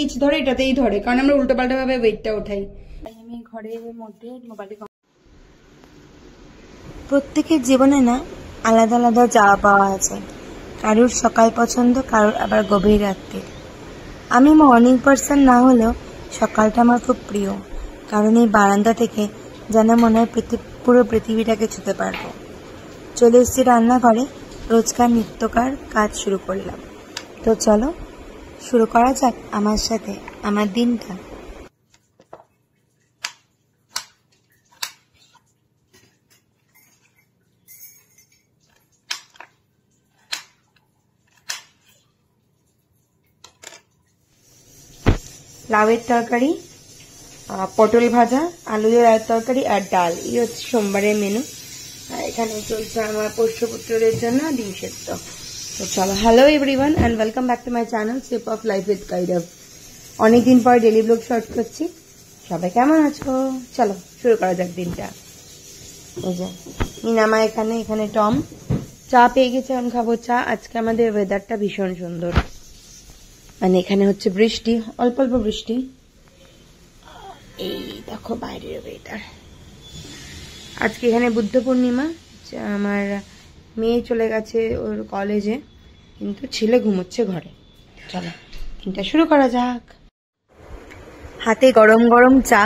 খিচ ধরে এটাতেই ধরে, কারণ আমরা উল্টো পাল্টা ভাবে ওয়েটটা ওঠাই। আমি ঘরের মধ্যে মোবাইলে প্রত্যেকের জীবনে না আলাদা আলাদা চাওয়া পাওয়া আছে। কারোর সকাল পছন্দ, কারোর আবার গভীর রাত্রে। আমি মর্নিং পারসন না হলেও সকালটা আমার খুব প্রিয়, কারণ এই বারান্দা থেকে যেন মনে হয় পুরো পৃথিবীটাকে ছুঁতে পারবো। চলে এসেছি রান্নাঘরে, রোজকার নিত্যকার কাজ শুরু করলাম। তো চলো শুরু করা যাক আমার সাথে আমার দিনটা। লাউয়ের তরকারি, পটল ভাজা, আলু দিয়ে রায়ের তরকারি আর ডাল, এই হচ্ছে সোমবারের মেনু। আর এখানে চলছে আমার পোষ্যপুত্রদের জন্য ডিম সেদ্ধ। তো চলো, hello everyone and welcome back to my channel shape of life with Kairab. অনেকদিন পর ডেলি ব্লগ শর্ট করছি। সবাই কেমন আছো? চলো শুরু করা যাক দিনটা। এই যে মিনামা এখানে, এখানে টম। চা পেয়ে গেছে, এখন খাবো চা। আজকে আমাদের ওয়েদারটা ভীষণ সুন্দর, মানে এখানে হচ্ছে বৃষ্টি, অল্প অল্প বৃষ্টি। এই দেখো বাইরের ওয়েদার। আজকে এখানে বুদ্ধ পূর্ণিমা, আমার মেয়ে চলে গেছে ওর কলেজে, কিন্তু ছেলে ঘুমোচ্ছে ঘরে। চলো দিনটা শুরু করা যাক। হাতে গরম গরম চা,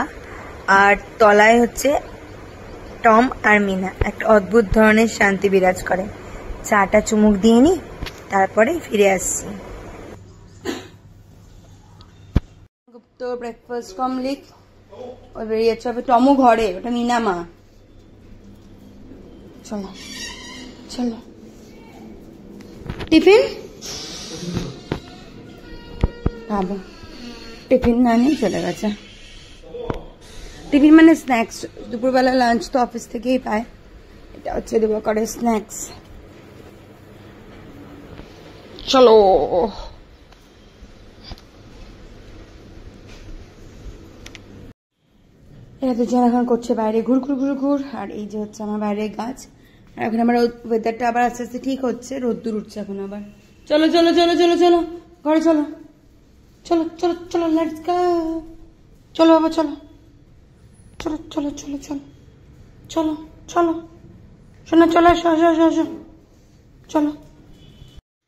আর তলায় হচ্ছে টম আর মিনা। একটা অদ্ভুত ধরনের শান্তি বিরাজ করে। চাটা চুমুক দিয়ে নি, তারপরে ফিরে আসছি। তো ব্রেকফাস্ট কমপ্লিট, ওই বেরিয়েছে। হবে টমও ঘরে, ওটা মিনামা। চলো চলো টিফিন খাবো। টিফিন না নিয়ে চলে গেছে। টিফিন মানে স্ন্যাক্স, দুপুরবেলা লাঞ্চ তো অফিস থেকেই পায়। এটা হচ্ছে দিবাকরের স্ন্যাক্স। চলো এরা দুজন এখন করছে বাইরে ঘুর ঘুর ঘুর ঘুর। আর এই যে হচ্ছে আমার বাইরের গাছ। আর এখন আমার ওয়েদারটা আবার আস্তে আস্তে ঠিক হচ্ছে, রোদ্দুর উঠছে এখন আবার। চলো চলো চলো চলো চলো ঘরে চলো, চলো চলো চলো লেটস গো। চলো বাবা চলো চলো চলো চলো চলো চলো চলো শোনো, চলো আসো আসো আসো আসো চলো।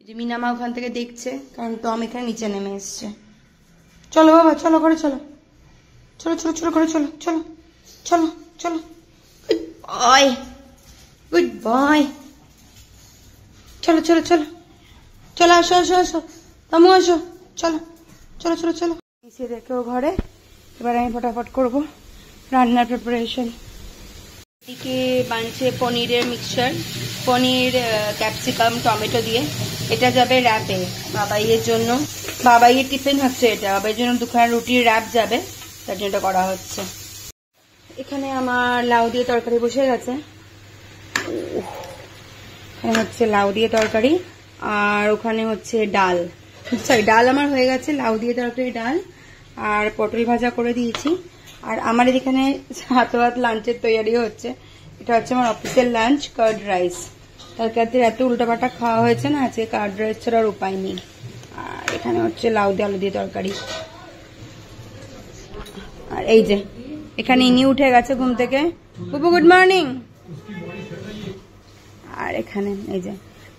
এই যে মিনামা ওখান থেকে দেখছে, কারণ টম এখানে নিচে নেমে এসছে। চলো বাবা চলো ঘরে চলো, চলো চলো চলো ঘরে চলো, চলো চলো চলো। Good boy good boy. চলো চলো চলো চলো আসো আসো আসো, তামু আসো, চলো চলো চলো চলো। এসে দেখেও ঘরে। এবার আমি ফটাফট করবো রান্নার প্রিপারেশন। এদিকে বানছে পনিরের মিক্সচার, পনির, ক্যাপসিকাম, টমেটো দিয়ে। এটা যাবে র্যাপে বাবাইয়ের জন্য। বাবাইয়ের টিফিন হচ্ছে এটা, বাবাইয়ের জন্য দুখানা রুটির র্যাপ যাবে, তার জন্য এটা করা হচ্ছে। এখানে আমার লাউ দিয়ে তরকারি বসে গেছে। এখানে হচ্ছে লাউ দিয়ে তরকারি, আর ওখানে হচ্ছে ডাল। সরি, ডাল আমার হয়ে গেছে, লাউ দিয়ে তরকারি ডাল, আর পটল ভাজা করে দিয়েছি। আর আমার এখানে হাতে হাত লাঞ্চের তৈরি হচ্ছে। এটা হচ্ছে আমার অফিসের লাঞ্চ, কার্ড রাইস। তরকারিতে এত উল্টাপাল্টা খাওয়া হয়েছে না, আজকে কার্ড রাইস ছাড়া আর উপায় নেই। আর এখানে হচ্ছে লাউ দিয়ে আলু দিয়ে তরকারি। আর এই যে এখানে ইনি উঠে গেছে ঘুম থেকে। বুবু গুড মর্নিং। আর এখানে এই যে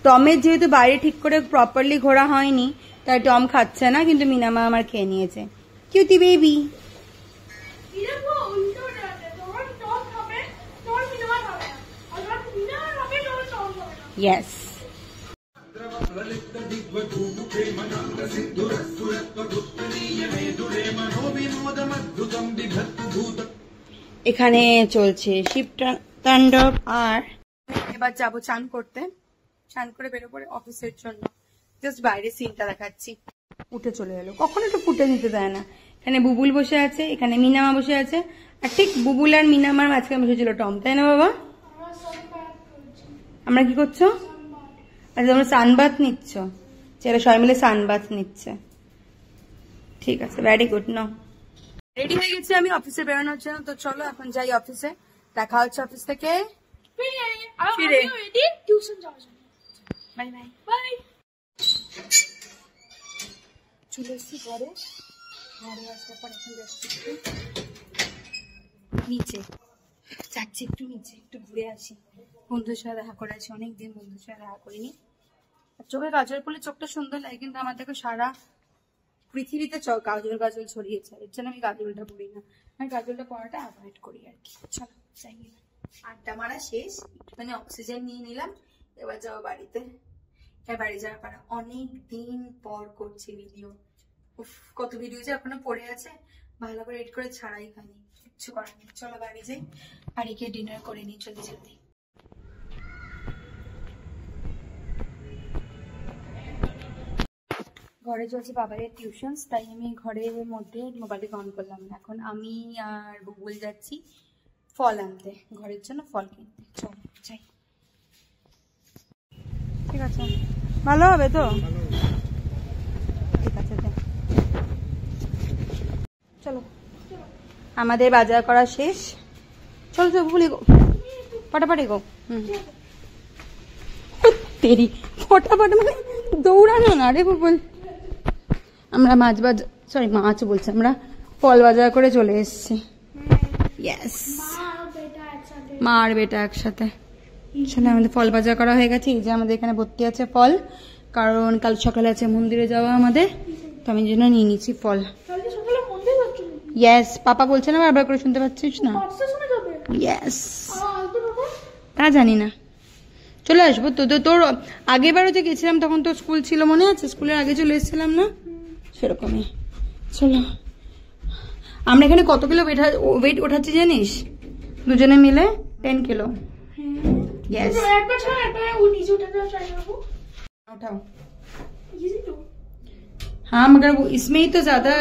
টমের যেহেতু বাইরে ঠিক করে প্রপারলি ঘোরা হয়নি, তাই টম খাচ্ছে না, কিন্তু মিনামা আমার খেয়ে নিয়েছে। Cutie baby. ইয়েস। এখানে চলছে শিব তাণ্ডব। আর এবার যাবো চান করতে, চান করে বেরোবো অফিসের জন্য। জাস্ট বাইরে সিনটা দেখাচ্ছি। উঠে চলে এলো, কখনো একটু ফুটে নিতে দেয় না। এখানে বুবুল বসে আছে, এখানে মিনামা বসে আছে, আর ঠিক বুবুল আর মিনামার মাঝখানে বসেছিল টম, তাই না বাবা? আমরা কি করছো? আচ্ছা তোমরা সানবাথ নিচ্ছ, ছেলে সবাই মিলে সানবাথ নিচ্ছে। ঠিক আছে, ভেরি গুড। নাও রেডি হয়ে গেছি আমি অফিসে বেরোনোর জন্য। তো চলো এখন যাই অফিসে, দেখা হচ্ছে অফিস থেকে ফিরে। Bye bye bye. চলে এসছি ঘরে। ঘরে আসার পর এখন যাচ্ছি নিচে, যাচ্ছি একটু নিচে, একটু ঘুরে আসি, বন্ধুর সাথে দেখা করে আছি, অনেকদিন বন্ধুর সাথে দেখা করিনি। চোখে কাজল পরলে চোখটা সুন্দর লাগে, কিন্তু আমার দেখো সারা পৃথিবীতে কাজল ছড়িয়েছে, এর জন্য আমি কাজলটা পরি না, আমি কাজলটা পরাটা অ্যাভয়েড করি আর কি। চলো যাই, আড্ডা মারা শেষ, একটুখানি অক্সিজেন নিয়ে নিলাম, এবার যাবো বাড়িতে। বাড়ি যাওয়ার পর অনেক দিন পর করছি ভিডিও, কত ভিডিও যে এখনো পড়ে আছে, ভালো করে এডিট করে ছাড়াই হয়নি, কিচ্ছু করার নেই। চলো বাড়ি যাই, বাড়ি গিয়ে ডিনার করে নিই জলদি জলদি। ঘরে চলছে বাবারের টিউশনস, তাই আমি ঘরের মধ্যে মোবাইলটা অন করলাম না। এখন আমি আর গুগল যাচ্ছি ফল আনতে, ঘরের জন্য ফল কিনতে। চলো যাই। ঠিক আছে, ভালো হবে তো? ঠিক আছে, চলো আমাদের বাজার করা শেষ। চলো চলো ভুলে গো, ফটাফট গো। তেরি ফটাফট মানে দৌড়ানো না রে বল। আমরা মাছ বলছি, আমরা ফল বাজার করে চলে এসেছি। ইয়েস, মা আর বেটা একসাথে। চলো আমাদের ফল বাজার করা হয়ে গেছে, এই যে আমাদের এখানে ভর্তি আছে ফল, কারণ কাল সকালে আছে মন্দিরে যাওয়া আমাদের, তো আমি জন্য নিয়ে নিচ্ছি ফল। ইয়েস, পাপা বলছে না বারবার করে, শুনতে পাচ্ছিস না? ইয়েস, তা জানি না, চলে আসবো তো। তোর আগেরবারও যে গেছিলাম তখন তো স্কুল ছিল, মনে আছে? স্কুলের আগে চলে এসেছিলাম না, সেরকমই। চলো, আমরা এখানে কত কিলো ওয়েট ওঠাচ্ছি জানিস? দুজনে মিলে 10 কিলো। यस, उठाओ। हाँ मगर वो इसमें ही तो ज्यादा,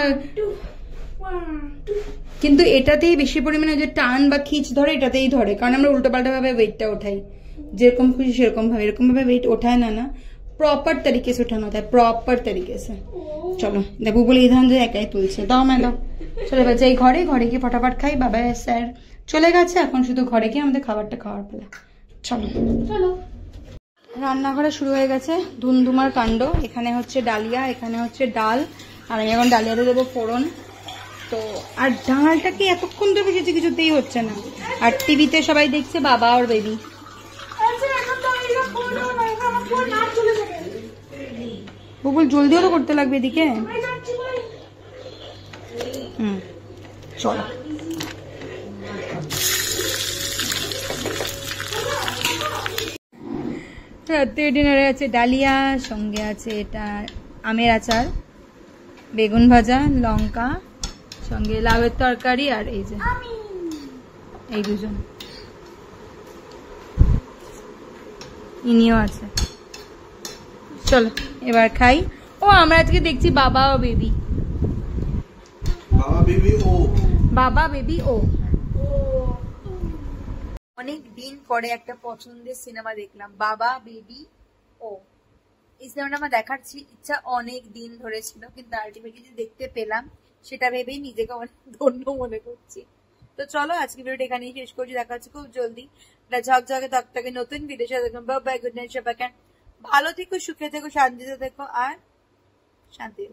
কিন্তু এটাতেই বেশি পরিমাণে যে টান বা খিচ ধরে, এটাতেই ধরে, কারণ আমরা উল্টো পাল্টা ভাবে ওয়েটটা ওঠাই, যেরকম খুশি সেরকম ভাবে, এরকম ভাবে ওয়েট ওঠায় না, प्रॉपर तरीके से उठाना होता है, प्रॉपर तरीके से। चलो देखो बोले इधर जो একাই তুলছে, দাও मैं দাও। চলে এবার যাই ঘরে, ঘরে গিয়ে ফটাফট খাই। বাবা স্যার চলে গেছে, এখন শুধু ঘরে গিয়ে আমাদের খাবারটা খাওয়ার পালা। চলো চলো। রান্নাঘরে শুরু হয়ে গেছে ধুমধুমার কাণ্ড। এখানে হচ্ছে ডালিয়া, এখানে হচ্ছে ডাল, আর আমি এখন ডালিয়াতে দেবো ফোড়ন। তো আর ডালটা কি এতক্ষণ ধরে কিছু কিছুতেই হচ্ছে না, আর টিভিতে সবাই দেখছে বাবা আর বেবি। বকুল জলদিও তো করতে লাগবে এদিকে। চলো রাত্রে ডিনারে আছে ডালিয়া, সঙ্গে আছে এটা আমের আচার, বেগুন ভাজা, লঙ্কা, সঙ্গে লাউয়ের তরকারি, আর এই যে এই দুজন ইনিও আছে। চলো এবার খাই। ও আমরা আজকে দেখছি বাবা ও বেবি, বাবা বেবি ও। অনেক দিন পরে একটা পছন্দের সিনেমা দেখলাম, বাবা বেবি ও। এই সিনেমাটা আমার দেখার ইচ্ছা অনেক দিন ধরে ছিল, কিন্তু আলটিমেটলি দেখতে পেলাম, সেটা ভেবেই নিজেকে অনেক ধন্য মনে করছি। তো চলো আজকে ভিডিওটা এখানেই শেষ করছি, দেখা হচ্ছে খুব জলদি ঝকঝকে তকতকে নতুন ভিডিও সাথে। বাই বাই, গুড নাইট সবাইকে, ভালো থেকো, সুখে থেকো, শান্তিতে থেকো, আর শান্তি।